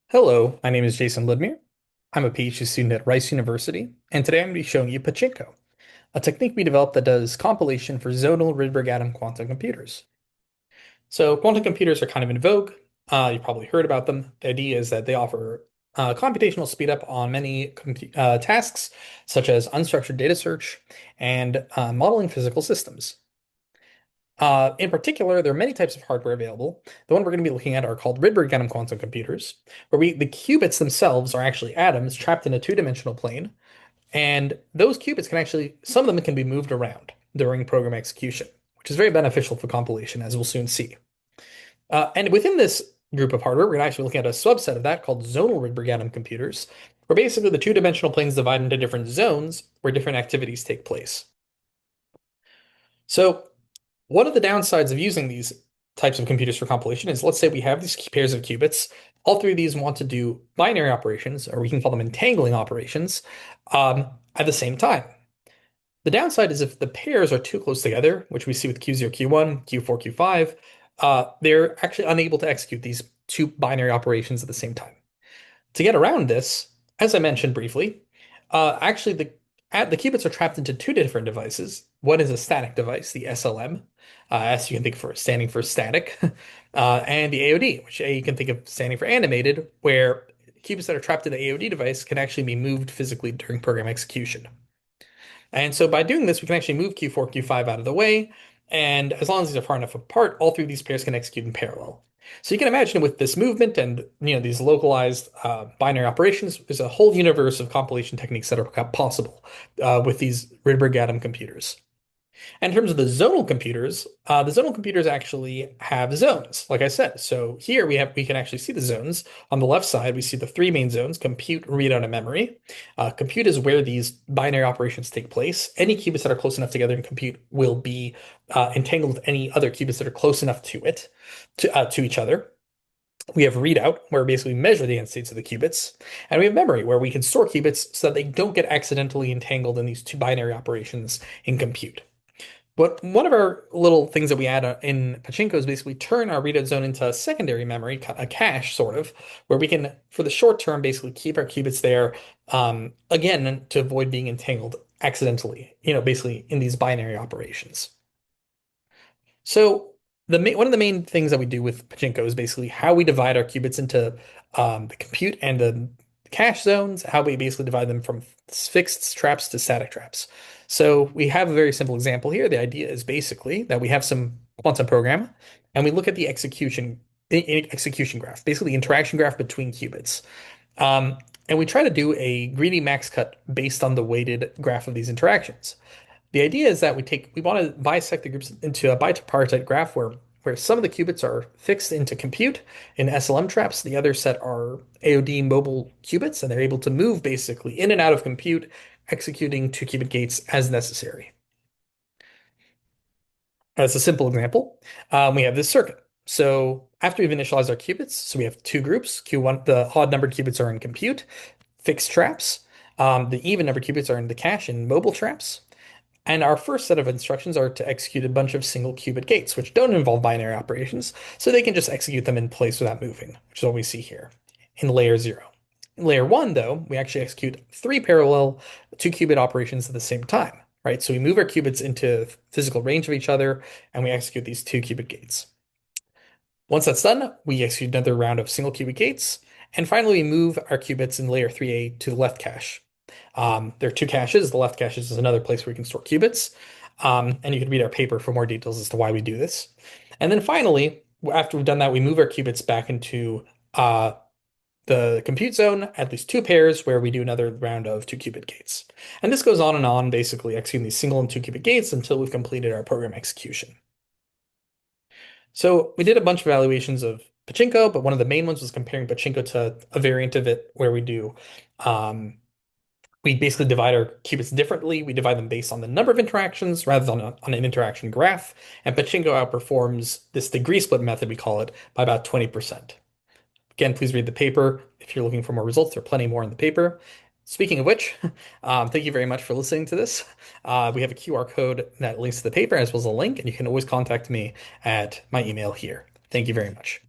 Hello, my name is Jason Lidmere. I'm a PhD student at Rice University, and today I'm going to be showing you Pachinko, a technique we developed that does compilation for zonal Rydberg atom quantum computers. So, quantum computers are kind of in vogue. You've probably heard about them. The idea is that they offer computational speed up on many tasks, such as unstructured data search and modeling physical systems. In particular, there are many types of hardware available. The one we're going to be looking at are called Rydberg atom quantum computers, where the qubits themselves are actually atoms trapped in a two-dimensional plane, and those qubits can actually, some of them can be moved around during program execution, which is very beneficial for compilation, as we'll soon see. And within this group of hardware, we're going to actually look at a subset of that called zonal Rydberg atom computers, where basically the two-dimensional planes divide into different zones where different activities take place. So one of the downsides of using these types of computers for compilation is, let's say we have these pairs of qubits. All three of these want to do binary operations, or we can call them entangling operations, at the same time. The downside is if the pairs are too close together, which we see with Q0, Q1, Q4, Q5, they're actually unable to execute these two binary operations at the same time. To get around this, as I mentioned briefly, actually the qubits are trapped into two different devices. One is a static device, the SLM, as you can think for standing for static, and the AOD, which you can think of standing for animated, where qubits that are trapped in the AOD device can actually be moved physically during program execution. And so by doing this, we can actually move Q4, Q5 out of the way. And as long as these are far enough apart, all three of these pairs can execute in parallel. So you can imagine with this movement and these localized binary operations, there's a whole universe of compilation techniques that are possible with these Rydberg atom computers. And in terms of the zonal computers actually have zones, like I said. So here we can actually see the zones. On the left side, we see the three main zones: compute, readout, and memory. Compute is where these binary operations take place. Any qubits that are close enough together in compute will be entangled with any other qubits that are close enough to it, to each other. We have readout, where we basically measure the end states of the qubits. And we have memory, where we can store qubits so that they don't get accidentally entangled in these two binary operations in compute. But one of our little things that we add in Pachinko is basically turn our readout zone into a secondary memory, a cache sort of, where we can, for the short term, basically keep our qubits there, again, to avoid being entangled accidentally, basically in these binary operations. So one of the main things that we do with Pachinko is basically how we divide our qubits into the compute and the cache zones, how we basically divide them from fixed traps to static traps. So we have a very simple example here. The idea is basically that we have some quantum program and we look at the execution graph, basically the interaction graph between qubits. And we try to do a greedy max cut based on the weighted graph of these interactions. The idea is that we want to bisect the groups into a bipartite graph where some of the qubits are fixed into compute in SLM traps, the other set are AOD mobile qubits, and they're able to move basically in and out of compute, executing two qubit gates as necessary. As a simple example, we have this circuit. So after we've initialized our qubits, so we have two groups. Q1, the odd numbered qubits are in compute, fixed traps. The even numbered qubits are in the cache and mobile traps. And our first set of instructions are to execute a bunch of single qubit gates, which don't involve binary operations, so they can just execute them in place without moving, which is what we see here in layer 0. In layer 1, though, we actually execute three parallel two qubit operations at the same time, right? So we move our qubits into physical range of each other, and we execute these two qubit gates. Once that's done, we execute another round of single qubit gates, and finally we move our qubits in layer 3A to the left cache. There are two caches. The left cache is another place where we can store qubits. And you can read our paper for more details as to why we do this. And then finally, after we've done that, we move our qubits back into the compute zone, at least two pairs, where we do another round of two qubit gates. And this goes on and on, basically executing these single and two qubit gates until we've completed our program execution. So we did a bunch of evaluations of Pachinko, but one of the main ones was comparing Pachinko to a variant of it where um, we basically divide our qubits differently. We divide them based on the number of interactions rather than on an interaction graph. And Pachinko outperforms this degree split method, we call it, by about 20%. Again, please read the paper. If you're looking for more results, there are plenty more in the paper. Speaking of which, thank you very much for listening to this. We have a QR code that links to the paper as well as a link, and you can always contact me at my email here. Thank you very much.